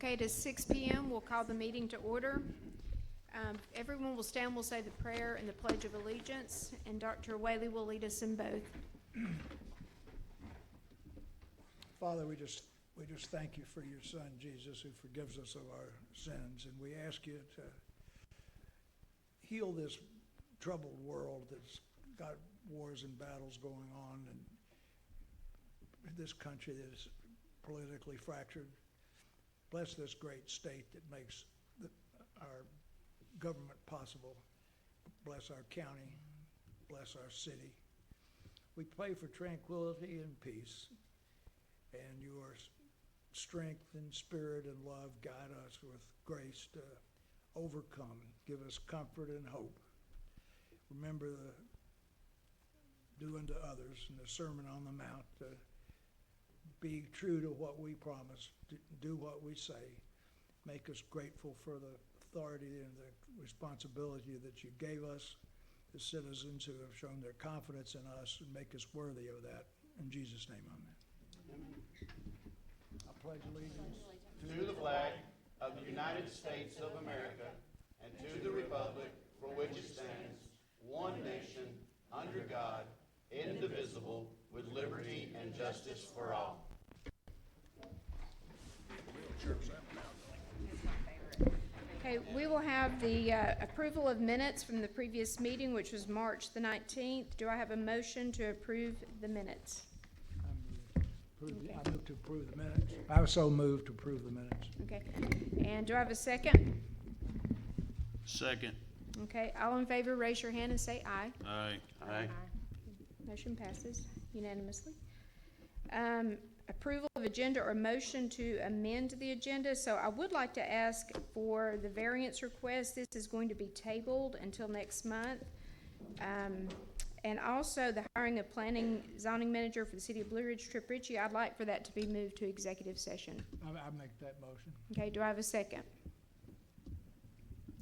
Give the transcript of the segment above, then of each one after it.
Okay, it is 6 p.m. We'll call the meeting to order. Everyone will stand, we'll say the prayer and the Pledge of Allegiance, and Dr. Whaley will lead us in both. Father, we just thank you for your Son, Jesus, who forgives us of our sins, and we ask you to heal this troubled world that's got wars and battles going on, and this country that is politically fractured. Bless this great state that makes our government possible. Bless our county. Bless our city. We pray for tranquility and peace, and your strength and spirit and love guide us with grace to overcome. Give us comfort and hope. Remember the do unto others in the Sermon on the Mount, to be true to what we promise, to do what we say. Make us grateful for the authority and the responsibility that you gave us, the citizens who have shown their confidence in us, and make us worthy of that. In Jesus' name, amen. I pledge allegiance to the flag of the United States of America and to the republic for which it stands, one nation, under God, indivisible, with liberty and justice for all. Okay, we will have the approval of minutes from the previous meeting, which was March the 19th. Do I have a motion to approve the minutes? I move to approve the minutes. I was so moved to approve the minutes. Okay, and do I have a second? Second. Okay, all in favor, raise your hand and say aye. Aye. Aye. Motion passes unanimously. Approval of agenda or motion to amend the agenda. So I would like to ask for the variance request. This is going to be tabled until next month. And also the hiring of planning zoning manager for the city of Blue Ridge, Tripp Ritchie. I'd like for that to be moved to executive session. I make that motion. Okay, do I have a second?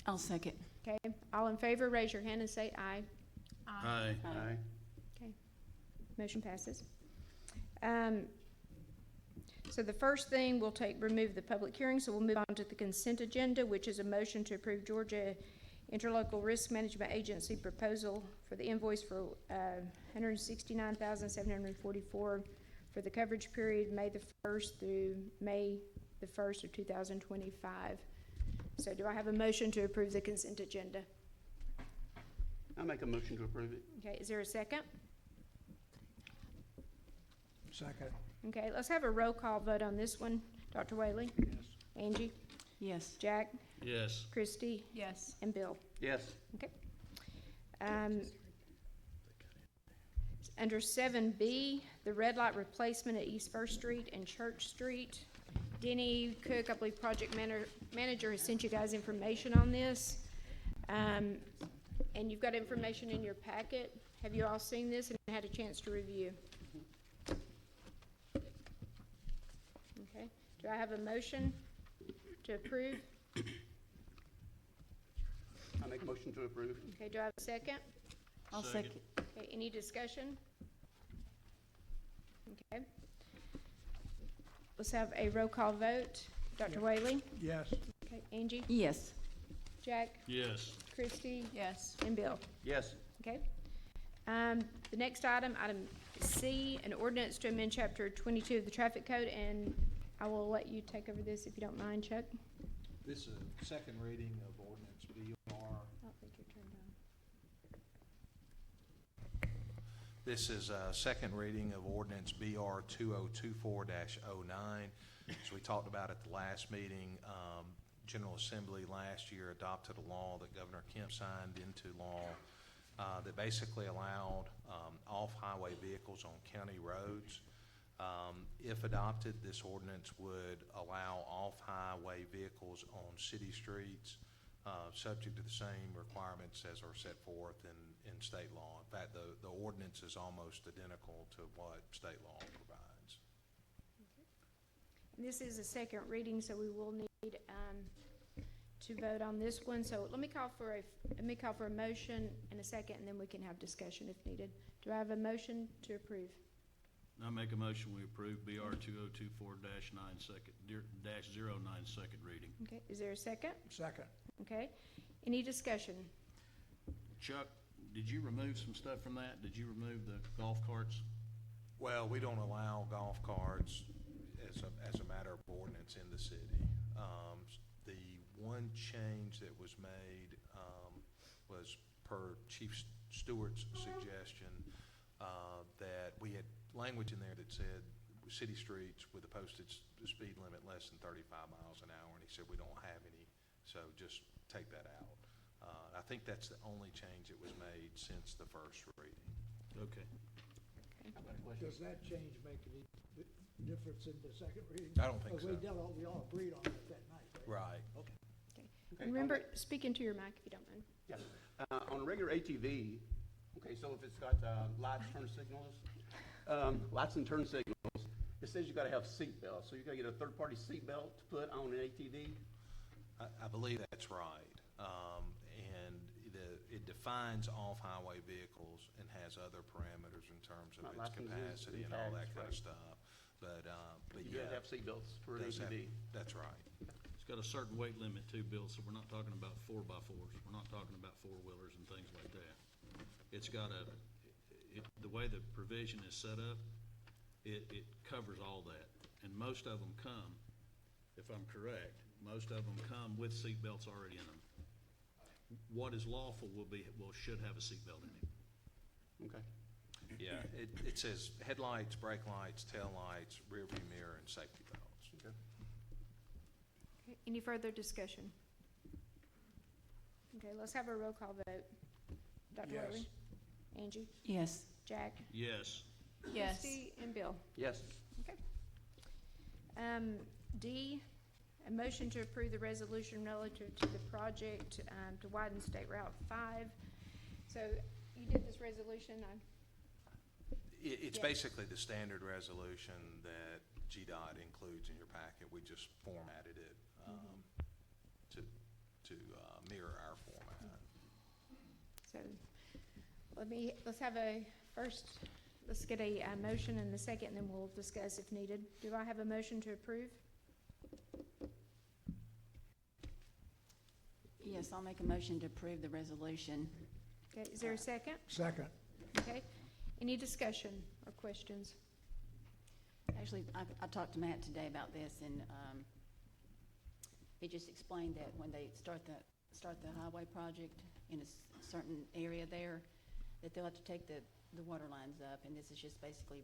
I'll second. Okay, all in favor, raise your hand and say aye. Aye. Aye. Okay, motion passes. So the first thing, we'll remove the public hearing, so we'll move on to the consent agenda, which is a motion to approve Georgia Interlocal Risk Management Agency proposal for the invoice for $169,744 for the coverage period May the 1st through May the 1st of 2025. So do I have a motion to approve the consent agenda? I make a motion to approve it. Okay, is there a second? Second. Okay, let's have a roll call vote on this one. Dr. Whaley? Yes. Angie? Yes. Jack? Yes. Christy? Yes. And Bill? Yes. Okay. Under 7B, the red light replacement at East First Street and Church Street. Denny Cook, I believe project manager, has sent you guys information on this. And you've got information in your packet. Have you all seen this and had a chance to review? Okay. Do I have a motion to approve? I make a motion to approve. Okay, do I have a second? I'll Second. second. Okay, any discussion? Okay. Let's have a roll call vote. Dr. Whaley? Yes. Okay, Angie? Yes. Jack? Yes. Christy? Yes. And Bill? Yes. Okay. The next item C, an ordinance to amend chapter 22 of the traffic code, and I will let you take over this if you don't mind, Chuck. This is a second reading of ordinance BR. I don't think you're turned on. This is a second reading of ordinance BR 2024-09. As we talked about at the last meeting, General Assembly last year adopted a law that Governor Kemp signed into law that basically allowed off-highway vehicles on county roads. If adopted, this ordinance would allow off-highway vehicles on city streets, subject to the same requirements as are set forth in state law. In fact, the ordinance is almost identical to what state law provides. And this is a second reading, so we will need to vote on this one. So let me call for a motion and a second, and then we can have discussion if needed. Do I have a motion to approve? I make a motion, we approve BR 2024-9 second reading. Okay, is there a second? Second. Okay, any discussion? Chuck, did you remove some stuff from that? Did you remove the golf carts? Well, we don't allow golf carts as a matter of ordinance in the city. The one change that was made, was per Chief Stewart's suggestion, that we had language in there that said city streets with a posted speed limit less than 35 miles an hour, and he said we don't have any, so just take that out. I think that's the only change that was made since the first reading. Okay. Does that change make any difference in the second reading? I don't think so. We all agreed on it that night, right? Right. Okay. Okay. And remember, speak into your mic if you don't mind. Yeah. On a regular ATV, okay, so if it's got lights, turn signals, lights and turn signals, it says you gotta have seat belts. So you gotta get a third-party seat belt to put on an ATV? I believe that's right. And it defines off-highway vehicles and has other parameters in terms of Not its licenses capacity and and all that tags, kind right. of stuff. But You yeah, gotta have seat belts for an does have- ATV. that's right. It's got a certain weight limit too, Bill, so we're not talking about 4x4s. We're not talking about four-wheelers and things like that. It's got the way the provision is set up, it covers all that. And most of them come, if I'm correct, most of them come with seat belts already in them. What is lawful should have a seat belt in it. Okay. Yeah, it says headlights, brake lights, tail lights, rear view mirror, and safety belts. Okay. Okay, any further discussion? Okay, let's have a roll call vote. Dr. Yes. Whaley? Angie? Yes. Jack? Yes. Yes. Christie? And Bill? Yes. Okay. D, a motion to approve the resolution relative to the project to widen State Route 5. So you did this resolution, It's Yeah. basically the standard resolution that GDOT includes in your packet. We just formatted it to mirror our format. so let's have let's get a motion and a second, and then we'll discuss if needed. Do I have a motion to approve? Yes, I'll make a motion to approve the resolution. Okay, is there a second? Second. Okay, any discussion or questions? Actually, I talked to Matt today about this, and he just explained that when they start the highway project in a certain area there, that they'll have to take the water lines up, and this is just basically,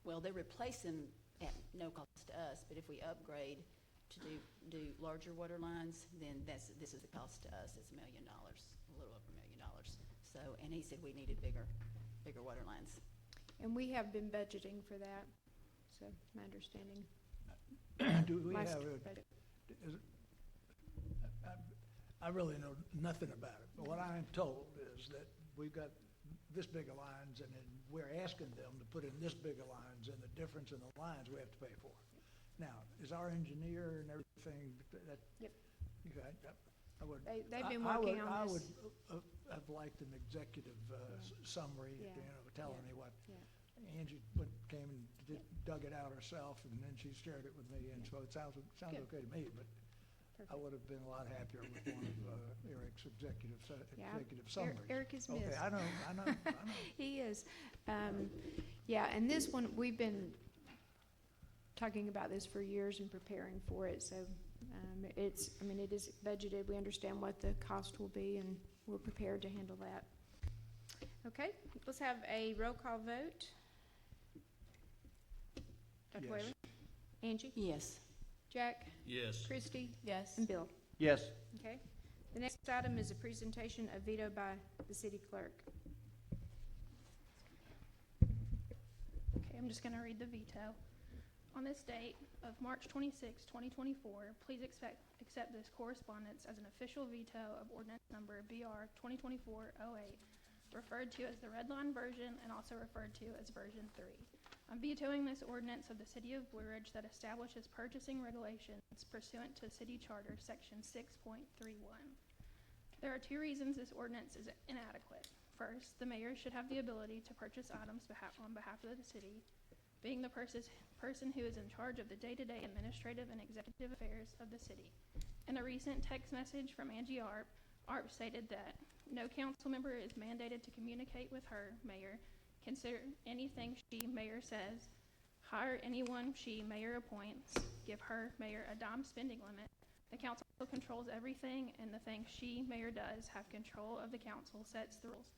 well, they replace them at no cost to us, but if we upgrade to do larger water lines, then this is the cost to us. It's $1 million, a little over $1 million. So, and he said we needed bigger water lines. And we have been budgeting for that, so my understanding. Do we my have budget. I really know nothing about it, but what I am told is that we've got this big of lines, and then we're asking them to put in this big of lines, and the difference in the lines we have to pay for. Now, is our engineer and everything, that? Yep. Okay, I would. They've been I working would- on I this. would have liked an executive summary, Yeah. telling Yeah. me what. Yeah. Angie came and dug it out herself, and then she shared it with me, and so it sounds Good. okay to me, but I Perfect. would have been a lot happier with one of Eric's executive Yeah, summaries. Eric is missed. Okay, I know. He is. Yeah, and this one, we've been talking about this for years and preparing for it, so it is budgeted. We understand what the cost will be, and we're prepared to handle that. Okay, let's have a roll call vote. Dr. Yes. Whaley? Angie? Yes. Jack? Yes. Christie? Yes. And Bill? Yes. Okay. The next item is a presentation of veto by the city clerk. Okay, I'm just going to read the veto. On this date of March 26, 2024, please accept this correspondence as an official veto of ordinance number BR 2024-08, referred to as the red line version and also referred to as version 3. I'm vetoing this ordinance of the City of Blue Ridge that establishes purchasing regulations pursuant to City Charter Section 6.31. There are two reasons this ordinance is inadequate. First, the mayor should have the ability to purchase items on behalf of the city, being the person who is in charge of the day-to-day administrative and executive affairs of the city. In a recent text message from Angie Arp stated that no council member is mandated to communicate with her, mayor, consider anything she, mayor, says, hire anyone she, mayor, appoints, give her, mayor, a dime spending limit. The council controls everything, and the things she, mayor, does have control of the council, sets the rules.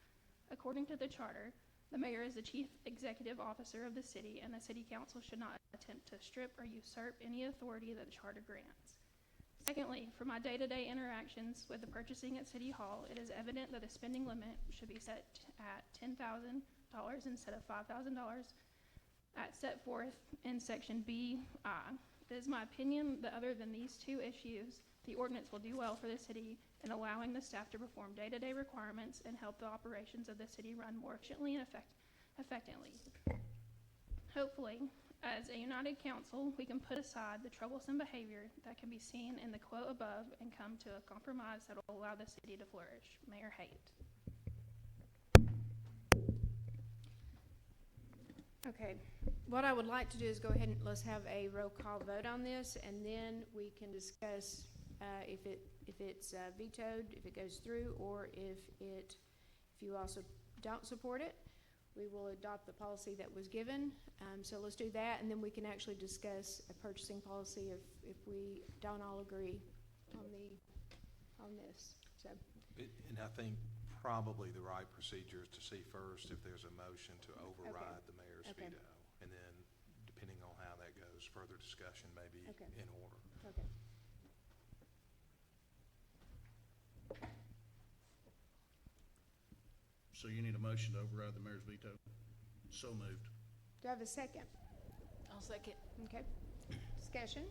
According to the charter, the mayor is the chief executive officer of the city, and the city council should not attempt to strip or usurp any authority that the charter grants. Secondly, for my day-to-day interactions with the purchasing at City Hall, it is evident that the spending limit should be set at $10,000 instead of $5,000 as set forth in section B. It is my opinion that other than these two issues, the ordinance will do well for the city in allowing the staff to perform day-to-day requirements and help the operations of the city run more efficiently and effectively. Hopefully, as a united council, we can put aside the troublesome behavior that can be seen in the quote above and come to a compromise that will allow the city to flourish. Mayor Haight. Okay, what I would like to do is go ahead and let's have a roll call vote on this, and then we can discuss if it's vetoed, if it goes through, or if you also don't support it. We will adopt the policy that was given. So let's do that, and then we can actually discuss a purchasing policy if we don't all agree on this. So, And I think probably the right procedure is to see first if there's a motion to override the mayor's Okay. veto. And then, depending on how that goes, further discussion may be Okay. in order. okay. So you need a motion to override the mayor's veto? So moved. Do I have a second? I'll second. Okay. Discussion?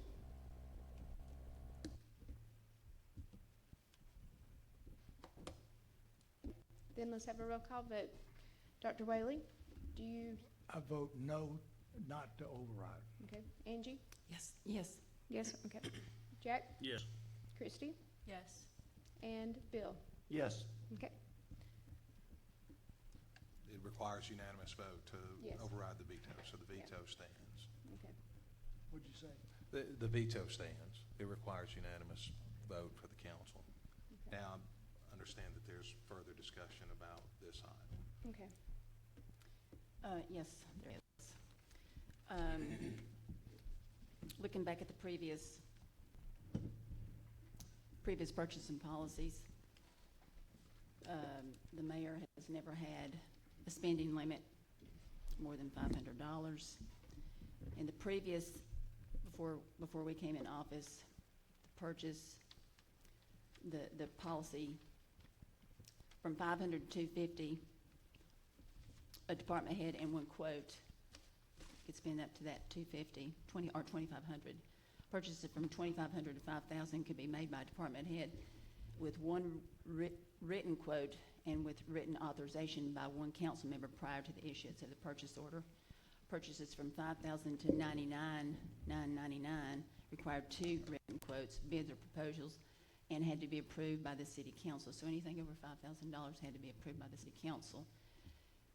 Then let's have a roll call vote. Dr. Whaley, do you, I vote no, not to override. okay. Angie? Yes. Yes. Yes, okay. Jack? Yes. Christie? Yes. And Bill? Yes. Okay. It requires unanimous vote to Yes. override the veto, so the veto stands. Okay. What'd you say? The veto stands. It requires unanimous vote for the council. Okay. Now, I understand that there's further discussion about this item. Okay. Yes, there is. Looking back at the previous purchasing policies, the mayor has never had a spending limit more than $500. In the previous, before we came in office, the purchase, the policy from 500 to 250, a department head and one quote could spend up to that 250, 20 or 2,500. Purchases from 2,500 to 5,000 could be made by a department head with one written quote and with written authorization by one council member prior to the issuance of the purchase order. Purchases from 5,000 to 99,999 required two written quotes, bids or proposals, and had to be approved by the city council. So anything over $5,000 had to be approved by the city council.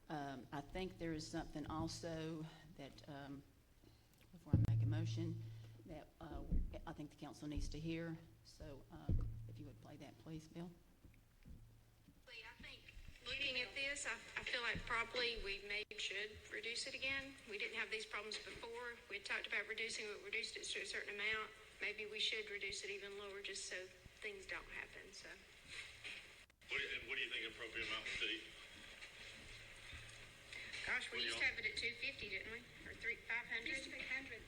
I think there is something also that, before I make a motion, that I think the council needs to hear. So if you would play that, please, Bill. I think, looking at this, I feel like probably we should reduce it again. We didn't have these problems before. We had talked about reducing it, reduced it to a certain amount. Maybe we should reduce it even lower just so things don't happen, so. What do you think appropriate amount would be? Gosh, we used to have it at 250, didn't we? Or 500? Used to be 100.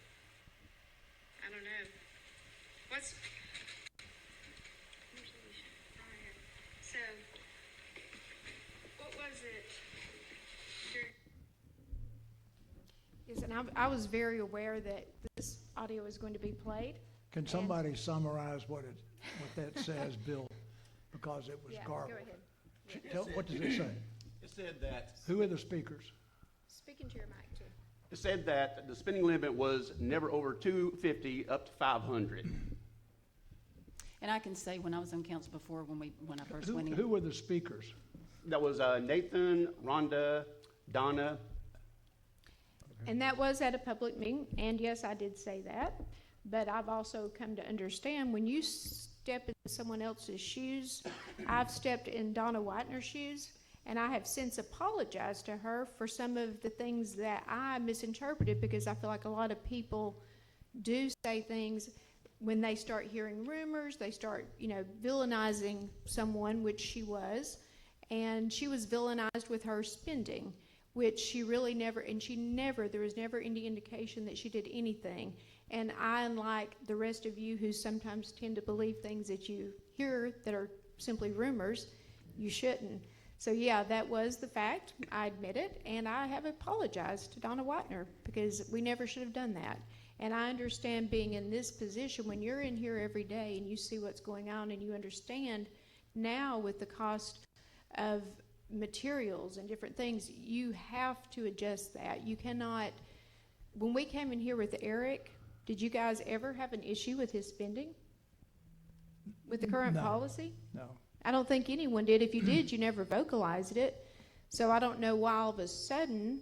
I don't know. What's? So, what was it? Yes, and I was very aware that this audio is going to be played. Can somebody summarize what that says, Bill? Because it was Yeah, garbled. go ahead. What does it say? It said that, Who are the speakers? Speaking to your mic, too. it said that the spending limit was never over 250 up to 500. And I can say, when I was on council before, when I first went in. Who were the speakers? That was Nathan, Rhonda, Donna. And that was at a public meeting, and yes, I did say that. But I've also come to understand, when you step in someone else's shoes, I've stepped in Donna Whitener's shoes, and I have since apologized to her for some of the things that I misinterpreted, because I feel like a lot of people do say things when they start hearing rumors, they start, villainizing someone, which she was, and she was villainized with her spending, which she really never, there was never any indication that she did anything. And I, unlike the rest of you who sometimes tend to believe things that you hear that are simply rumors, you shouldn't. So yeah, that was the fact. I admit it, and I have apologized to Donna Whitener, because we never should have done that. And I understand being in this position, when you're in here every day and you see what's going on, and you understand now with the cost of materials and different things, you have to adjust that. You cannot, when we came in here with Eric, did you guys ever have an issue with his spending? With the current No. policy? No. I don't think anyone did. If you did, you never vocalized it. So I don't know why all of a sudden,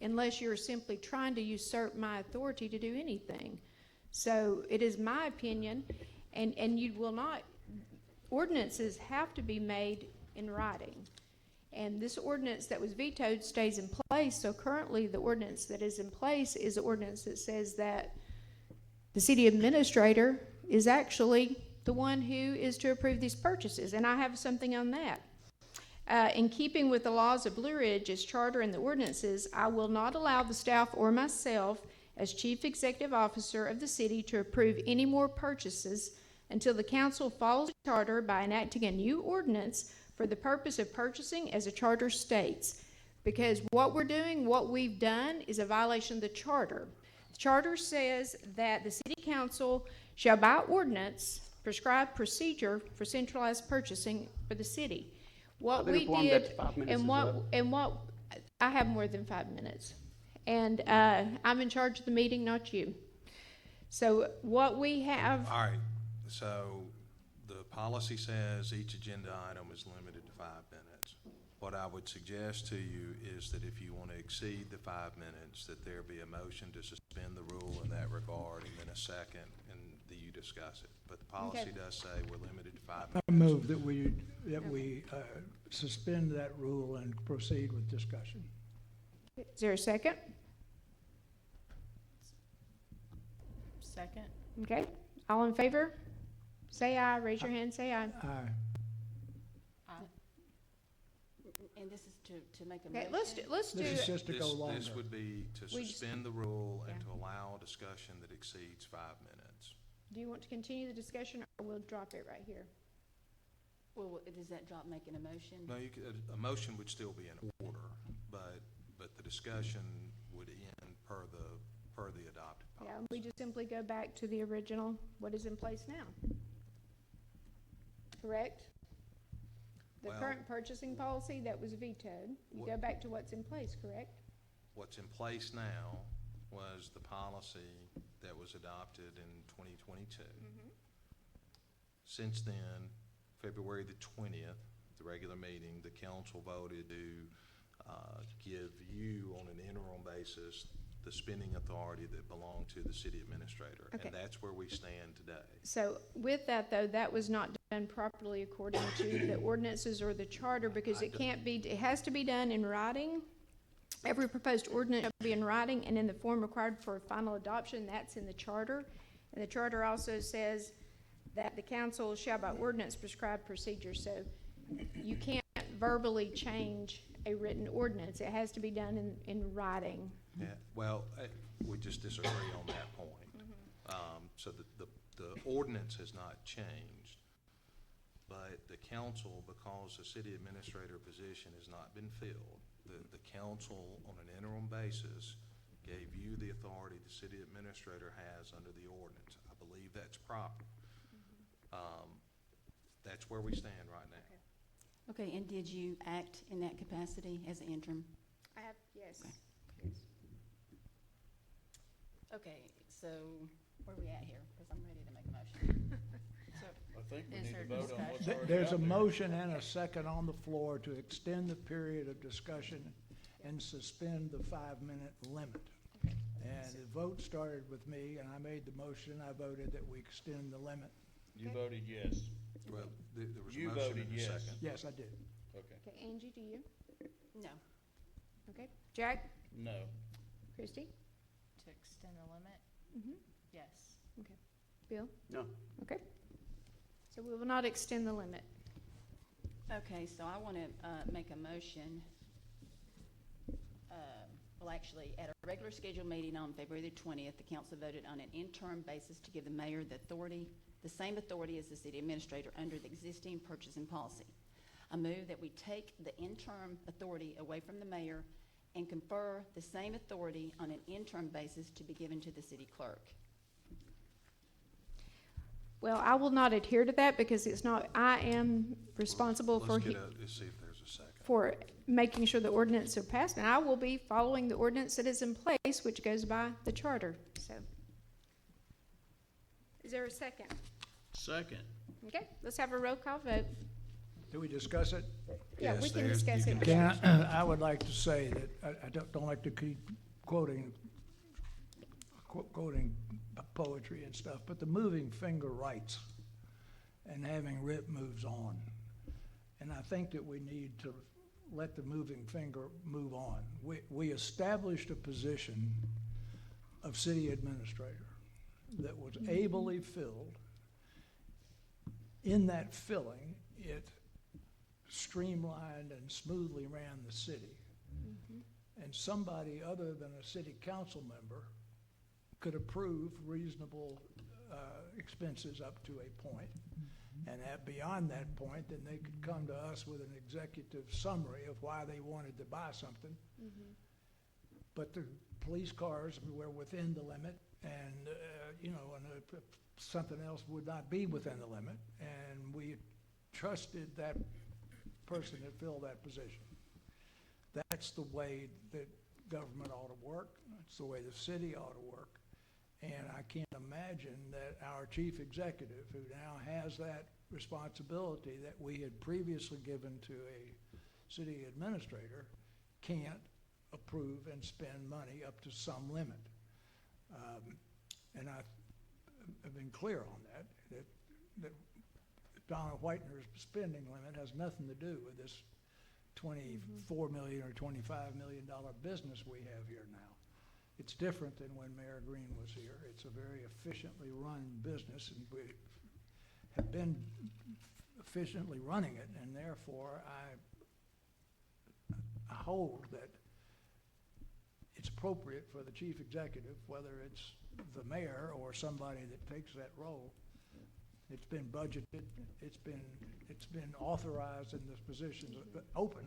unless you're simply trying to usurp my authority to do anything. So it is my opinion, and you will not, ordinances have to be made in writing. And this ordinance that was vetoed stays in place. So currently the ordinance that is in place is an ordinance that says that the city administrator is actually the one who is to approve these purchases. And I have something on that. In keeping with the laws of Blue Ridge's charter and the ordinances, I will not allow the staff or myself as chief executive officer of the city to approve any more purchases until the council follows the charter by enacting a new ordinance for the purpose of purchasing as the charter states. Because what we're doing, what we've done, is a violation of the charter. The charter says that the city council shall by ordinance prescribe procedure for centralized purchasing for the city. What I've been we informed did, that 5 minutes and is what, up. I have more than 5 minutes. And I'm in charge of the meeting, not you. So what we have, All right, so the policy says each agenda item is limited to 5 minutes. What I would suggest to you is that if you want to exceed the 5 minutes, that there be a motion to suspend the rule in that regard, and then a second, and that you discuss it. But the policy Okay. does say we're limited to 5 I minutes. move that we suspend that rule and proceed with discussion. is there a second? Second. Okay, all in favor? Say aye, raise your hand, say aye. Aye. And this is to make a Okay, motion? let's do This is it. just to go longer. This would be to We just- suspend the rule and Yeah. to allow discussion that exceeds 5 minutes. Do you want to continue the discussion, or we'll drop it right here? Well, does that drop making a motion? No, you could, a motion would still be in order, but the discussion would end per the adopted Yeah, policy. we just simply go back to the original, what is in place now. Correct? The Well- current purchasing policy that was vetoed, you go back to what's in place, correct? What's in place now was the policy that was adopted in 2022. Since then, February the 20th, the regular meeting, the council voted to give you on an interim basis the spending authority that belonged to the city administrator. Okay. And that's where we stand today. So with that, though, that was not done properly according to the ordinances or the charter, because it can't be, it has to be done in writing. Every proposed ordinance shall be in writing and in the form required for final adoption. That's in the charter. And the charter also says that the council shall by ordinance prescribe procedures. So you can't verbally change a written ordinance. It has to be done in writing. Yeah, well, we just disagree on that point. So the ordinance has not changed, but the council, because the city administrator position has not been filled, the council on an interim basis gave you the authority the city administrator has under the ordinance. I believe that's proper. That's where we stand right now. Okay, and did you act in that capacity as an interim? I have, yes. Okay, so where are we at here? Because I'm ready to make a motion. think we Is need there to vote on what's discussion? already There's a out there. motion and a second on the floor to extend the period of discussion and suspend the 5-minute limit. And the vote started with me, and I made the motion. I voted that we extend the limit. You voted yes. Well, there was a You motion voted and a yes. second. Yes, I did. Okay. Okay, Angie, do you? No. Okay, Jack? No. Christie? To extend the limit? Mhm. Yes. Okay. Bill? No. Okay. So we will not extend the limit. Okay, so I want to make a motion. Well, actually, at a regular scheduled meeting on February the 20th, the council voted on an interim basis to give the mayor the authority, the same authority as the city administrator under the existing purchasing policy. I move that we take the interim authority away from the mayor and confer the same authority on an interim basis to be given to the city clerk. Well, I will not adhere to that because it's not, I am responsible for, Let's see if there's a second. for making sure the ordinance are passed, and I will be following the ordinance that is in place, which goes by the charter, so. Is there a second? Second. Okay, let's have a roll call vote. Do we discuss it? Yeah, we Yes, can there's- discuss you it. can- Can I would like to say that I don't like to keep quoting poetry and stuff, but the moving finger writes and having writ moves on. And I think that we need to let the moving finger move on. We established a position of city administrator that was ably filled. In that filling, it streamlined and smoothly ran the city. And somebody other than a city council member could approve reasonable expenses up to a point. And beyond that point, then they could come to us with an executive summary of why they wanted to buy something. But the police cars were within the limit, and, and something else would not be within the limit. And we trusted that person that filled that position. That's the way that government ought to work. That's the way the city ought to work. And I can't imagine that our chief executive, who now has that responsibility that we had previously given to a city administrator, can't approve and spend money up to some limit. And I've been clear on that Donna Whitener's spending limit has nothing to do with this $24 million or $25 million business we have here now. It's different than when Mayor Green was here. It's a very efficiently run business, and we have been efficiently running it, and therefore I hold that it's appropriate for the chief executive, whether it's the mayor or somebody that takes that role. It's been budgeted, it's been authorized, and this position's open,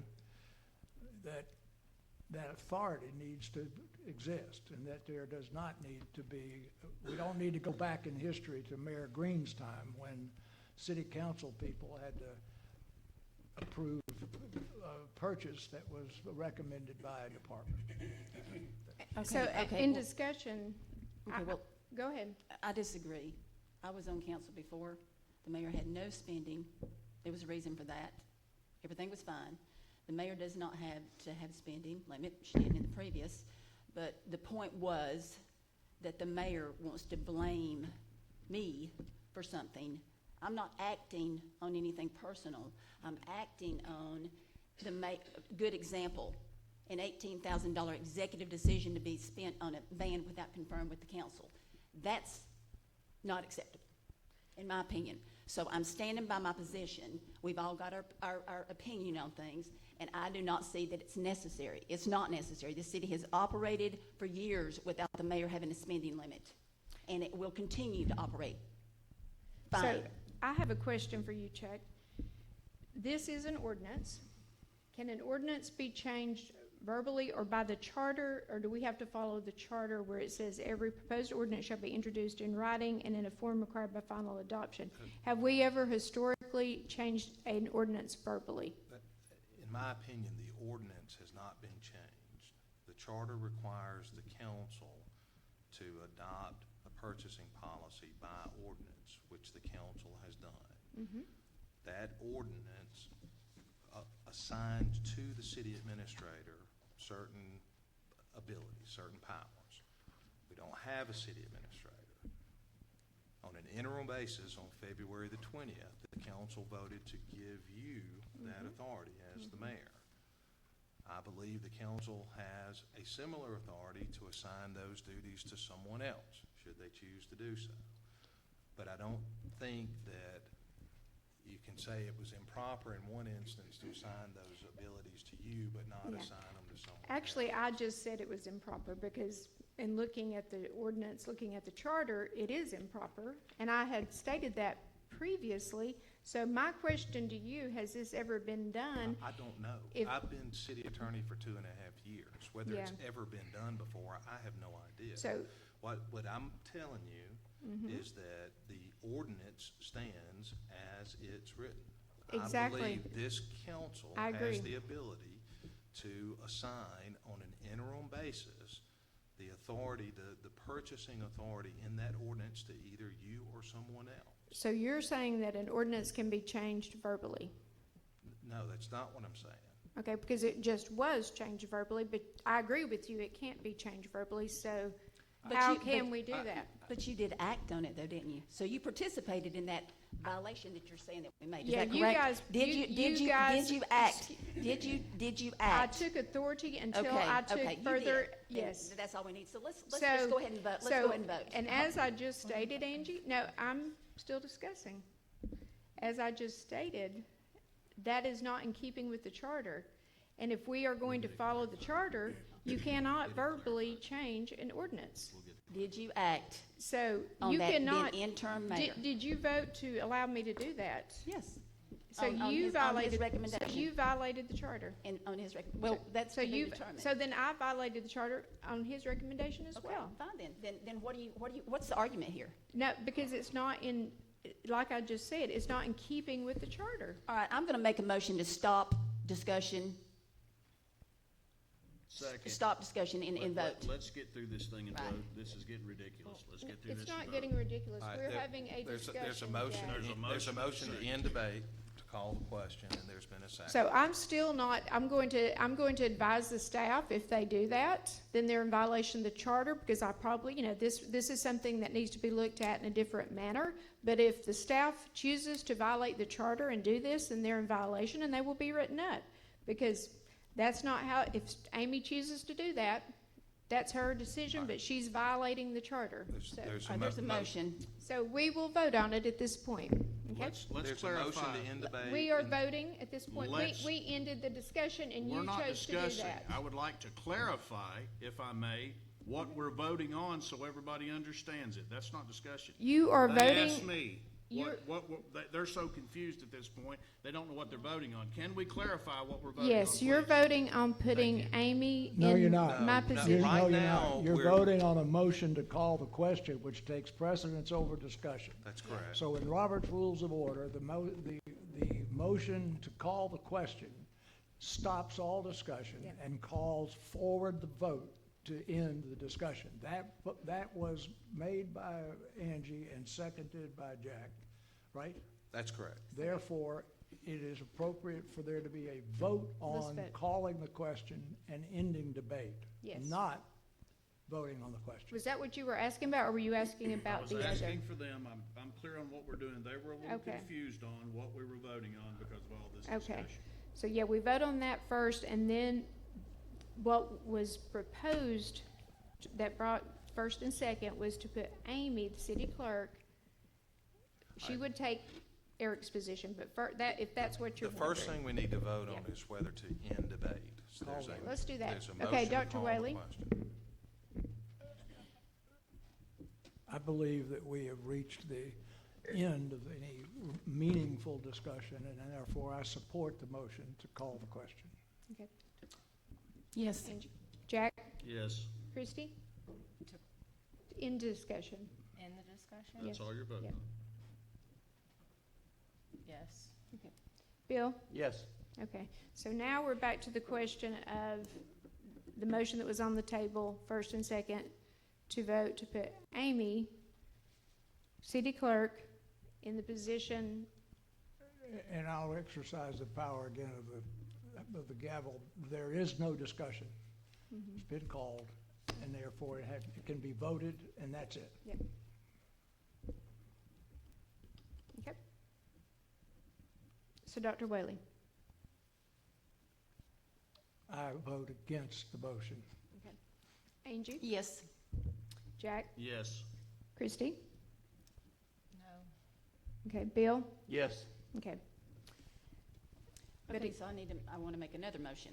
that authority needs to exist, and that there does not need to be, we don't need to go back in history to Mayor Green's time when city council people had to approve a purchase that was recommended by a department. So, Okay, in well- discussion, Okay, well, go ahead. I disagree. I was on council before. The mayor had no spending. There was a reason for that. Everything was fine. The mayor does not have to have spending limit. She did in the previous. But the point was that the mayor wants to blame me for something. I'm not acting on anything personal. I'm acting on the good example. An $18,000 executive decision to be spent on a van without conferring with the council. That's not acceptable, in my opinion. So I'm standing by my position. We've all got our opinion on things, and I do not see that it's necessary. It's not necessary. The city has operated for years without the mayor having a spending limit, and it will continue to operate. So, Fine. I have a question for you, Chuck. This is an ordinance. Can an ordinance be changed verbally or by the charter, or do we have to follow the charter where it says every proposed ordinance shall be introduced in writing and in a form required by final adoption? Have we ever historically changed an ordinance verbally? In my opinion, the ordinance has not been changed. The charter requires the council to adopt a purchasing policy by ordinance, which the council has done. That ordinance assigns to the city administrator certain abilities, certain powers. We don't have a city administrator. On an interim basis, on February the 20th, the council voted to give you that authority as the mayor. I believe the council has a similar authority to assign those duties to someone else, should they choose to do so. But I don't think that you can say it was improper in one instance to assign those abilities to you, but not Yeah. assign them to someone else. Actually, I just said it was improper because in looking at the ordinance, looking at the charter, it is improper. And I had stated that previously. So my question to you, has this ever been done? I don't know. If- I've been city attorney for 2.5 years. Whether it's Yeah. ever been done before, I have no idea. So, What I'm telling you is that the ordinance stands as it's written. Exactly. I believe this council I agree. has the ability to assign on an interim basis the authority, the purchasing authority in that ordinance to either you or someone else. so you're saying that an ordinance can be changed verbally? No, that's not what I'm saying. Okay, because it just was changed verbally, but I agree with you, it can't be changed verbally, so But how you- can but- we do that? But you did act on it though, didn't you? So you participated in that violation that you're saying that we made. Is Yeah, that you correct? guys- Did you- you, did you you, guys- did you act? Did you I act? took authority until Okay, I okay, took you further, did. And yes. That's all we need. So let's So- just go ahead and vote. Let's so- go ahead and vote. And as I just stated, Angie, no, I'm still discussing. As I just stated, that is not in keeping with the charter. And if we are going to follow the charter, you cannot verbally change an ordinance. Did you act So on you that cannot. then interim mayor? Did you vote to allow me to do that? Yes. So On you his violated, so recommendation. you violated the charter. And on his well, that's So to be you, determined. so then I violated the charter on his recommendation as Okay, well. fine then. Then what's the argument here? No, because it's not in, like I just said, it's not in keeping with the charter. All right, I'm gonna make a motion to stop discussion, Second. stop discussion and vote. Let's get through this thing and Right. vote. This is getting ridiculous. Let's get through this It's and not vote. getting ridiculous. All right, We're there- having a discussion. There's a motion, Jack. there's a motion to end debate, to call the question, and there's been a second. So I'm still not, I'm going to advise the staff, if they do that, then they're in violation of the charter, because I probably, this is something that needs to be looked at in a different manner. But if the staff chooses to violate the charter and do this, then they're in violation and they will be written up. Because that's not how, if Amy chooses to do that, that's her decision, but she's violating the charter. So- There's There's a motion. So we will vote on it at this point, okay? Let's There's a motion clarify. to end debate. We are and- voting at this point. Let's- We ended the discussion and We're you not chose to do discussing. that. I would like to clarify, if I may, what we're voting on so everybody understands it. That's not discussion. You are They asked voting, me, you're- they're so confused at this point, they don't know what they're voting on. Can we clarify what we're voting on, yes, you're please? voting on putting Amy No, you're in not. my No, no. position. Right No, you're now, not. You're we're- voting on a motion to call the question, which takes precedence over discussion. That's correct. So in Robert's Rules of Order, the motion to call the question stops all discussion Yeah. and calls forward the vote to end the discussion. That was made by Angie and seconded by Jack, right? That's correct. Therefore, it is appropriate for there to be a vote on vote. calling the question and ending debate. Yes. Not voting on the question. Was that what you were asking about, or were you asking I about was the other? asking for them, I'm clear on what we're doing. They were a little Okay. confused on what we were voting on because of all this Okay. discussion. So, yeah, we vote on that first, and then what was proposed that brought first and second was to put Amy, the city clerk, she would take Eric's position, but if that's what you're The wondering. first thing we need to vote on Yeah. is whether to end debate. So there's a- Let's do that. there's a Okay, motion to Dr. call the Whaley? question. I believe that we have reached the end of any meaningful discussion, and therefore I support the motion to call the question. Okay. Yes. And Jack, Yes, Christie? In discussion. In the discussion? that's Yes. all you're voting Yeah. on. Yes. Bill? Yes. Okay, so now we're back to the question of the motion that was on the table, first and second, to vote to put Amy, city clerk, in the position And I'll exercise the power again of the gavel. There is no discussion. It's been called, and therefore it can be voted, and that's it. Yep. Okay. So Dr. Whaley? I vote against the motion. Okay. Angie? Yes. Jack? Yes. Christie? No. Okay, Bill? Yes. Okay. But Okay, it- so I want to make another motion.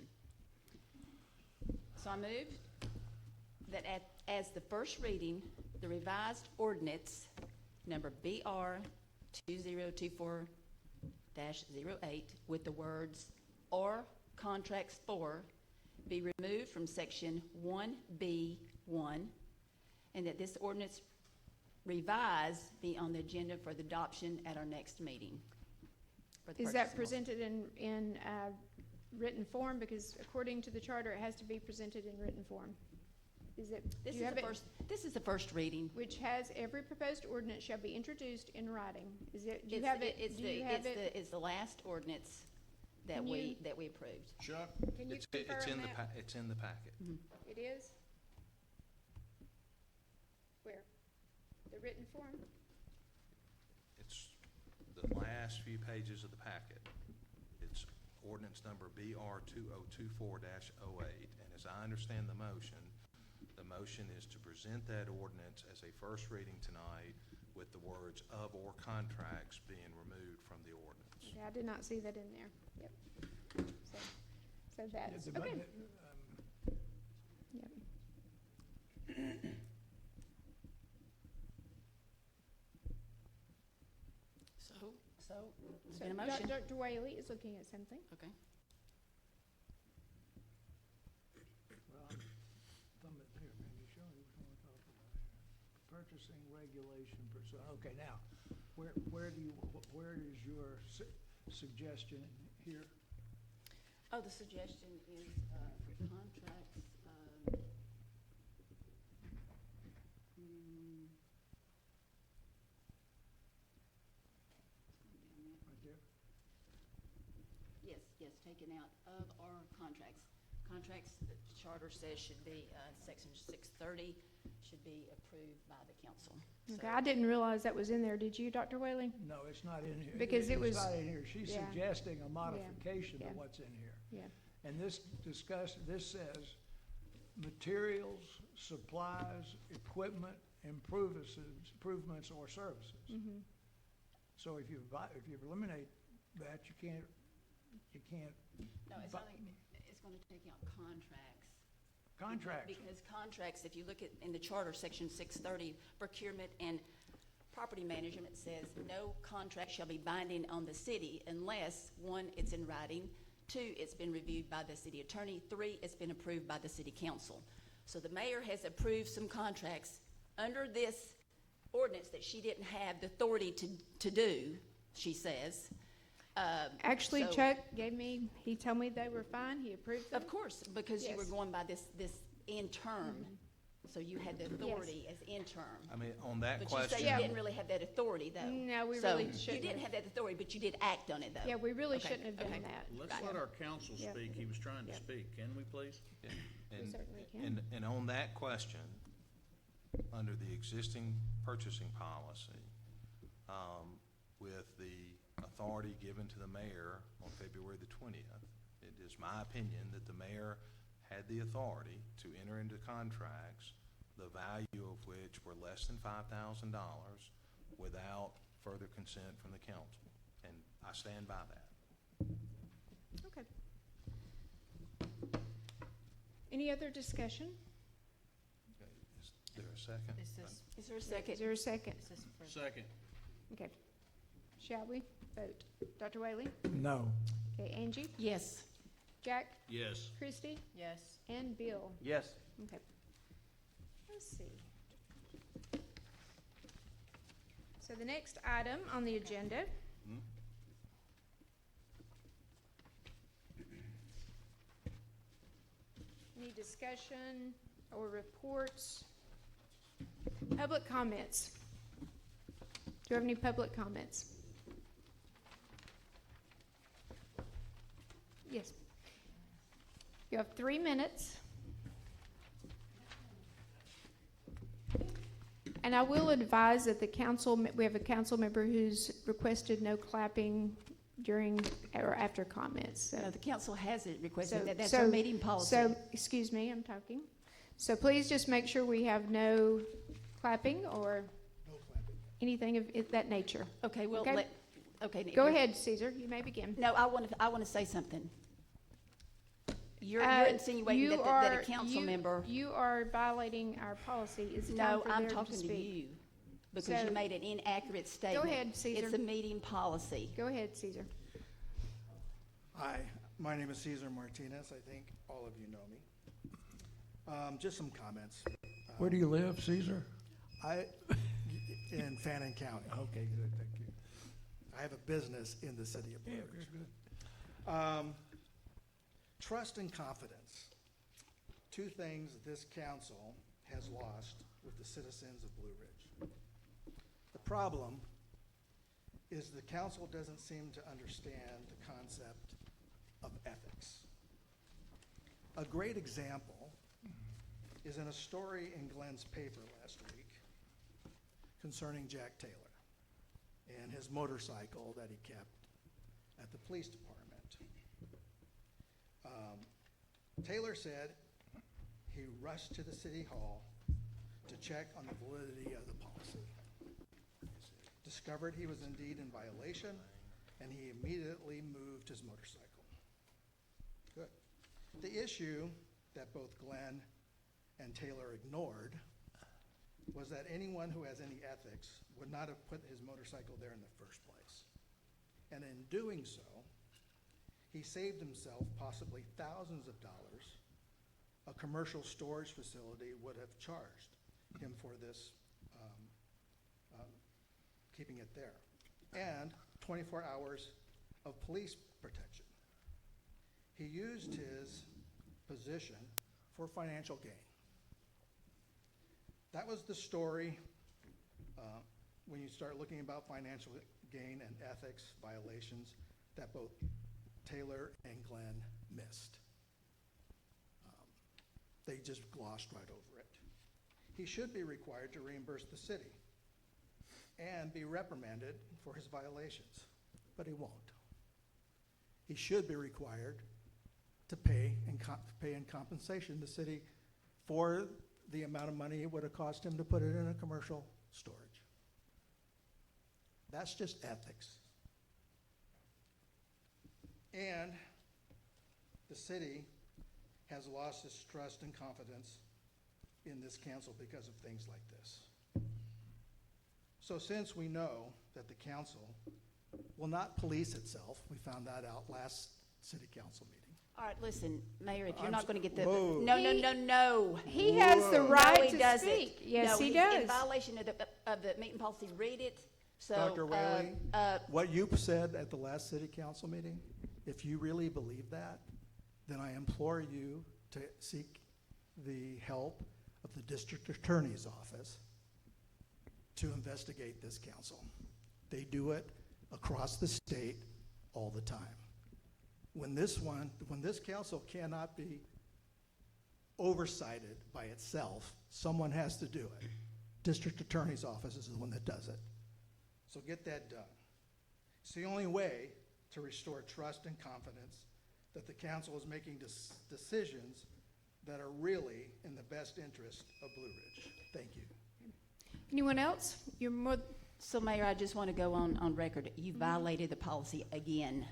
So I move that as the first reading, the revised ordinance number BR 2024-08 with the words "or contracts for" be removed from section 1B1, and that this ordinance revised be on the agenda for the adoption at our next meeting. for the Is that purchase and presented in written form? Because according to the charter, it has to be presented in written form. Is it? This do you is have the it? first, this is the first reading. Which has every proposed ordinance shall be introduced in writing. Is it, do you It's- have it? It's Do you have it? It's the last ordinance that Can you- that we approved. Chuck? Can you It's confirm in the, that? it's in the packet. It is? Where? The written form? It's the last few pages of the packet. It's ordinance number BR 2024-08. And as I understand the motion is to present that ordinance as a first reading tonight with the words "of or contracts" being removed from the ordinance. Okay, I did not see that in there. Yep. So that's, The- okay. um, Yep. So, it's So been a motion. Dr. Whaley is looking at something. Okay. Well, thumb it here, Randy, show me what we're talking about here. Purchasing regulation, okay, now, where is your suggestion here? Oh, the suggestion is, for contracts, Right there? yes, taken out "of or contracts." Contracts, the charter says should be, section 630, should be approved by the council. Okay, So- I didn't realize that was in there. Did you, Dr. Whaley? No, it's not in here. Because it was- It's not in here. She's yeah. suggesting a modification yeah. of what's in here. Yeah. And this says materials, supplies, equipment, improvements or services. Mm-hmm. So if you eliminate that, you can't, No, it's But- only, it's going to take out contracts. contracts. Because contracts, if you look at, in the charter, section 630, procurement and property management, it says, no contract shall be binding on the city unless, 1, it's in writing, 2, it's been reviewed by the city attorney, 3, it's been approved by the city council. So the mayor has approved some contracts under this ordinance that she didn't have the authority to do, she says. Actually, So- Chuck he told me they were fine. He approved them. Of course, because you were Yes. going by this interim, so you had the authority as interim. I mean, on that But you question. say you didn't really have that authority, though. No, we So really you shouldn't didn't have. have that authority, but you did act on it, though. Yeah, we really Okay, shouldn't have done okay. that. Let's Right. let our council Yep. speak. He was trying to Yep. speak. Can we, please? And- certainly can. And on that question, under the existing purchasing policy, with the authority given to the mayor on February the 20th, it is my opinion that the mayor had the authority to enter into contracts, the value of which were less than $5,000 without further consent from the council. And I stand by that. Okay. Any other discussion? Is there a second? Is this, Is there a Is second? there a second? is this for? Second. Okay. Shall we vote? Dr. Whaley? No. Okay, Angie? Yes. Jack? Yes. Christie? Yes. And Bill? Yes. Okay. Let's see. So the next item on the agenda any discussion or reports? Public comments. Do you have any public comments? Yes. You have 3 minutes. And I will advise that we have a council member who's requested no clapping during or after comments. So, No, the council has it so- requested, that's so- our meeting policy. So, excuse me, I'm talking. So please just make sure we have no clapping or No clapping. anything of that nature. Okay, well, Okay. okay. Go ahead, Caesar, you may begin. No, I want to say something. You're Uh, insinuating you that a are- council member. You are violating our policy. Is it time No, for I'm them to talking to speak? you, because So- you made an inaccurate statement. ahead, Caesar. It's a meeting policy. Go ahead, Caesar. Hi, my name is Cesar Martinez. I think all of you know me. Just some comments. Where do you live, Caesar? In Fannin County. Okay, good, thank you. I have a business in the city of Blue Yeah, Ridge. good. Trust and confidence. Two things that this council has lost with the citizens of Blue Ridge. The problem is the council doesn't seem to understand the concept of ethics. A great example is in a story in Glenn's paper last week concerning Jack Taylor and his motorcycle that he kept at the police department. Taylor said he rushed to the city hall to check on the validity of the policy. Discovered he was indeed in violation, and he immediately moved his motorcycle. Good. The issue that both Glenn and Taylor ignored was that anyone who has any ethics would not have put his motorcycle there in the first place. And in doing so, he saved himself possibly thousands of dollars. A commercial storage facility would have charged him for this, keeping it there, and 24 hours of police protection. He used his position for financial gain. That was the story when you start looking about financial gain and ethics violations that both Taylor and Glenn missed. They just glossed right over it. He should be required to reimburse the city and be reprimanded for his violations, but he won't. He should be required to pay in compensation the city for the amount of money it would have cost him to put it in a commercial storage. That's just ethics. And the city has lost its trust and confidence in this council because of things like this. So since we know that the council will not police itself, we found that out last city council meeting. All right, listen, Mayor, if you're I'm not going to get the, whoa. no. He has the No, right he to doesn't. speak. Yes, No, he he's does. in violation of the meeting policy. Read it. So, Dr. Whaley, uh, what you said at the last city council meeting, if you really believe that, then I implore you to seek the help of the district attorney's office to investigate this council. They do it across the state all the time. When this council cannot be oversighted by itself, someone has to do it. District attorney's office is the one that does it. So get that done. It's the only way to restore trust and confidence that the council is making decisions that are really in the best interest of Blue Ridge. Thank you. Anyone else? You're more, so Mayor, I just want to go on record. You violated the policy again.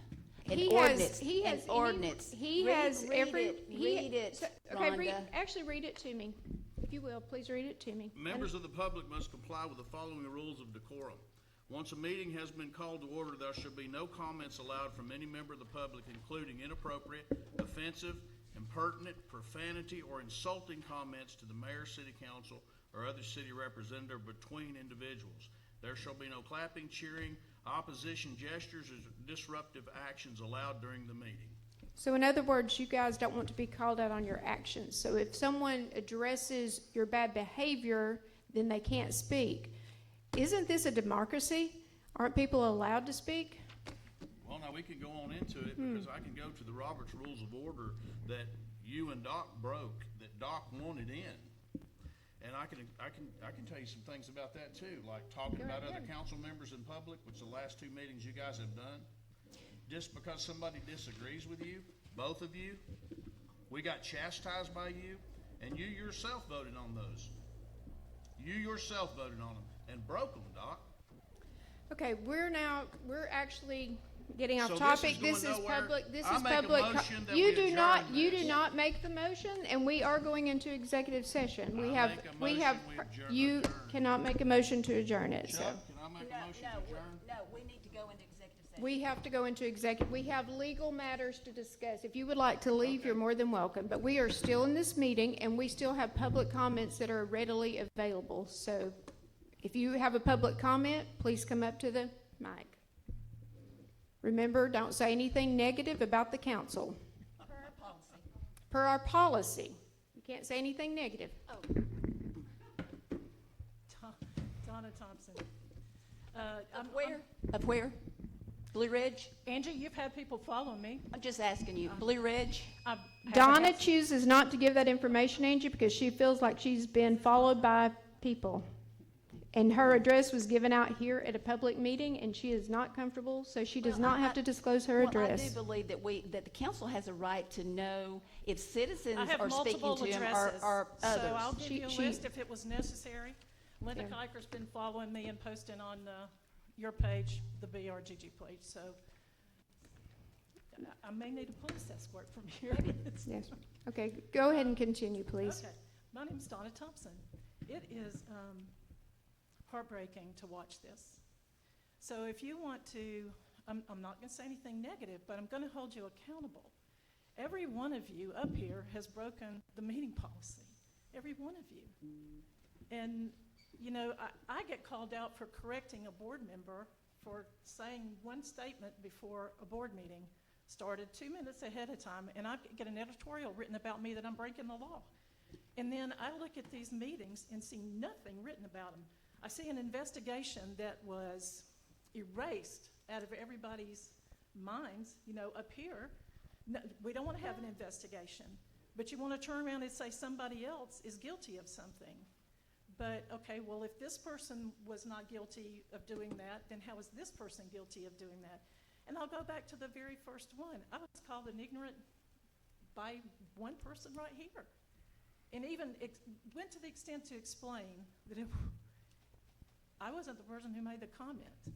An he ordinance. has An ordinance. He Read- has read every. it, read it, so- Okay, Rhonda. actually read it to me. If you will, please read it to me. Members of the public must comply with the following rules of decorum. Once a meeting has been called to order, there shall be no comments allowed from any member of the public, including inappropriate, offensive, impertinent, profanity, or insulting comments to the mayor, city council, or other city representative between individuals. There shall be no clapping, cheering, opposition gestures, or disruptive actions allowed during the meeting. So in other words, you guys don't want to be called out on your actions. So if someone addresses your bad behavior, then they can't speak. Isn't this a democracy? Aren't people allowed to speak? Well, now, now, we can go on into it, because I can go to the Robert's Rules of Order that you and Doc broke, that Doc wanted in. And I can tell you some things about that too, like talking Go about other ahead. council members in public, which the last 2 meetings you guys have done. Just because somebody disagrees with you, both of you, we got chastised by you, and you yourself voted on those. You yourself voted on them and broke them, Doc. Okay, we're actually getting off So this topic. is going This is nowhere. public, this I is make a public. motion that You we do not, adjourn you do this. not make the motion, and we are going into executive session. I We have, make a we motion have, we you adjourn. cannot make a motion to adjourn it, so. Chuck, can I make a motion to adjourn? No, we need to go into executive session. We have to go into executive, we have legal matters to discuss. If you would like to leave, you're more than welcome, but we are still in this meeting, and we still have public comments that are readily available. So if you have a public comment, please come up to the mic. Remember, don't say anything negative about the council. Per our policy. Per our policy, you can't say anything negative. Oh, Donna Thompson. of where? Of where? Blue Ridge? Angie, you've had people follow me. I'm just asking you. Blue Ridge? I haven't Donna had- chooses not to give that information, Angie, because she feels like she's been followed by people. And her address was given out here at a public meeting, and she is not comfortable, so she does Well, not have to disclose her Well, I address. do believe that the council has a right to know if citizens I have are speaking multiple to them addresses, or so I'll others. give She- you a she- list if it was necessary. Linda Yeah. Kiker's been following me and posting on your page, the BRGG page, so I may need a police escort from here. Yes. Okay, go ahead and continue, please. Okay, my name's Donna Thompson. It is heartbreaking to watch this. So if you want to, I'm not going to say anything negative, but I'm going to hold you accountable. Every one of you up here has broken the meeting policy. Every one of you. And, you know, I get called out for correcting a board member for saying one statement before a board meeting started 2 minutes ahead of time, and I get an editorial written about me that I'm breaking the law. And then I look at these meetings and see nothing written about them. I see an investigation that was erased out of everybody's minds, you know, up here. No, we don't want to have an investigation, but you want to turn around and say somebody else is guilty of something. But, okay, well, if this person was not guilty of doing that, then how is this person guilty of doing that? And I'll go back to the very first one. I was called an ignorant by one person right here. And even went to the extent to explain that I wasn't the person who made the comment.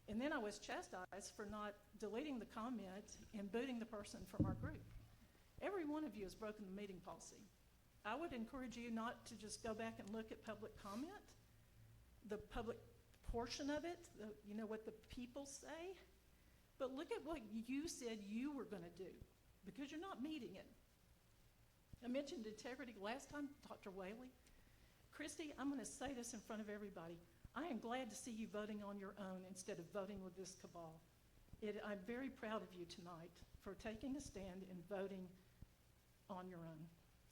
And then I was chastised for not deleting the comment and booting the person from our group. Every one of you has broken the meeting policy. I would encourage you not to just go back and look at public comment, the public portion of it, you know, what the people say, but look at what you said you were going to do, because you're not meeting it. I mentioned integrity last time, Dr. Whaley. Christy, I'm going to say this in front of everybody. I am glad to see you voting on your own instead of voting with this cabal. I'm very proud of you tonight for taking a stand and voting on your own.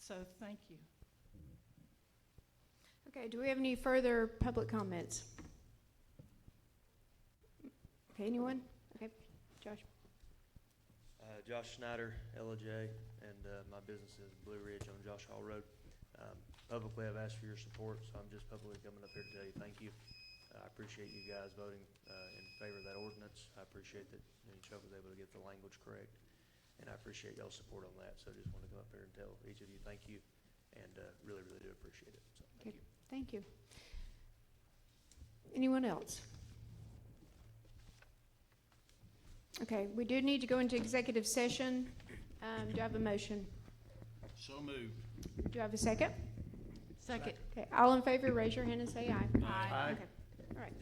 So thank you. Okay, do we have any further public comments? Okay, anyone? Okay, Josh. Josh Snyder, LJ, and my business is Blue Ridge on Josh Hall Road. Publicly, I've asked for your support, so I'm just publicly coming up here to tell you thank you. I appreciate you guys voting in favor of that ordinance. I appreciate that Chuck was able to get the language correct, and I appreciate y'all's support on that. So I just want to come up here and tell each of you thank you, and really, really do appreciate it. So thank you. Thank you. Anyone else? Okay, we do need to go into executive session. Do I have a motion? So moved. Do I have a second? Second. Okay, all in favor, raise your hand and say aye. Aye. Okay, all right.